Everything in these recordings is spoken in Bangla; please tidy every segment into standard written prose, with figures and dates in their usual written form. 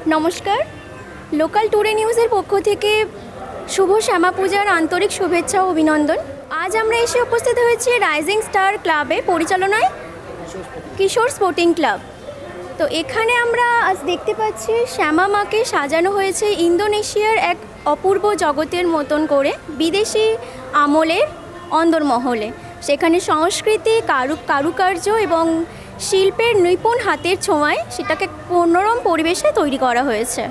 নমস্কার, লোকাল ট্যুরে নিউজের পক্ষ থেকে শুভ শ্যামা পূজার আন্তরিক শুভেচ্ছা ও অভিনন্দন। আজ আমরা এসে উপস্থিত হয়েছি রাইজিং স্টার ক্লাবে পরিচালনায় কিশোর স্পোর্টিং ক্লাব। তো এখানে আমরা আজ দেখতে পাচ্ছি শ্যামা মাকে সাজানো হয়েছে ইন্দোনেশিয়ার এক অপূর্ব জগতের মতন করে, বিদেশি আমলের অন্দরমহলে। সেখানে সংস্কৃতি, কারুকার্য এবং শিল্পের নিপুণ হাতের ছোঁয়ায় সেটাকে মনোরম পরিবেশে তৈরি করা হয়েছে।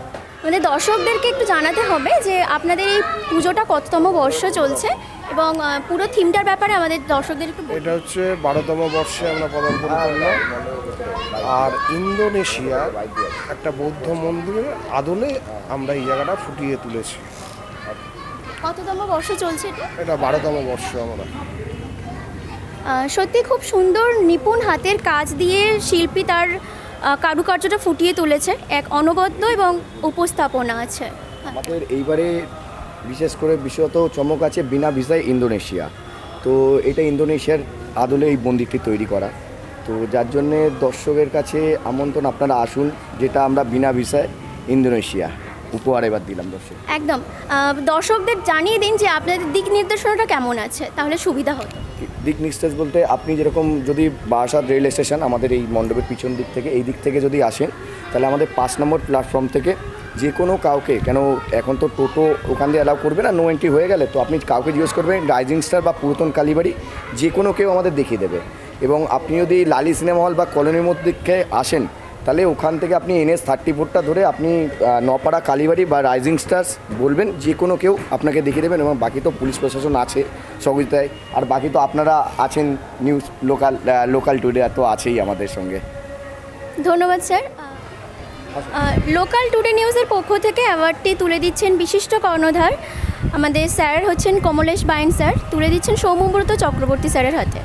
আমাদের দর্শকদেরকে একটু জানাতে হবে যে আপনাদের এই পুজোটা কততম বর্ষ চলছে এবং পুরো থিমটার ব্যাপারে আমাদের দর্শকদের একটু এটা হচ্ছে 12তম বর্ষে আমরা পদার্পণ করলাম। আর ইন্দোনেশিয়ার একটা বৌদ্ধ মন্দিরের আদলে আমরা এই জায়গাটা ফুটিয়ে তুলেছি। কততম বর্ষ চলছে এটা? এটা 12তম বর্ষ আমরা। সত্যি খুব সুন্দর নিপুণ হাতের কাজ দিয়ে শিল্পী তার কারুকার্যটা ফুটিয়ে তুলেছে, এক অনবদ্য এবং উপস্থাপনা আছে। আমাদের এইবারে বিশেষ করে বিশেষত চমক আছে বিনা ভিসায় ইন্দোনেশিয়া। তো এটা ইন্দোনেশিয়ার আদলে এই মন্দিরটি তৈরি করা, তো যার জন্যে দর্শকের কাছে আমন্ত্রণ, আপনারা আসুন, যেটা আমরা বিনা ভিসায় ইন্দোনেশিয়া উপহার এবার দিলাম দর্শক। একদম দর্শকদের জানিয়ে দিন যে আপনাদের দিক নির্দেশনাটা কেমন আছে, তাহলে সুবিধা হতো। দিক নির্দেশ বলতে আপনি যেরকম যদি বারাসাত রেল স্টেশন আমাদের এই মণ্ডপের পিছন দিক থেকে এই দিক থেকে যদি আসেন, তাহলে আমাদের 5 নম্বর প্ল্যাটফর্ম থেকে যে কোনো কাউকে, কেন এখন তো টোটো ওখান দিয়ে অ্যালাউ করবে না, নো এন্ট্রি হয়ে গেলে, তো আপনি কাউকে জিজ্ঞেস করবেন রাইজিং স্টার বা পুরাতন কালীবাড়ি, যে কোনো কেউ আমাদের দেখিয়ে দেবে। এবং আপনি যদি লালি সিনেমা হল বা কলোনির মধ্যে আসেন, তাহলে ওখান থেকে আপনি NH 34টা ধরে আপনি নপাড়া কালীবাড়ি বা রাইজিং স্টার্স বলবেন, যে কোনো কেউ আপনাকে দেখিয়ে দেবেন। এবং বাকি তো পুলিশ প্রশাসন আছে সহযোগিতায়, আর বাকি তো আপনারা আছেন নিউজ লোকাল টুডে তো আছেই আমাদের সঙ্গে। ধন্যবাদ স্যার। লোকাল টুডে নিউজের পক্ষ থেকে অ্যাওয়ার্ডটি তুলে দিচ্ছেন বিশিষ্ট কর্ণধার আমাদের স্যার হচ্ছেন কমলেশ বাইন স্যার, তুলে দিচ্ছেন সৌম্যব্রত চক্রবর্তী স্যারের হাতে।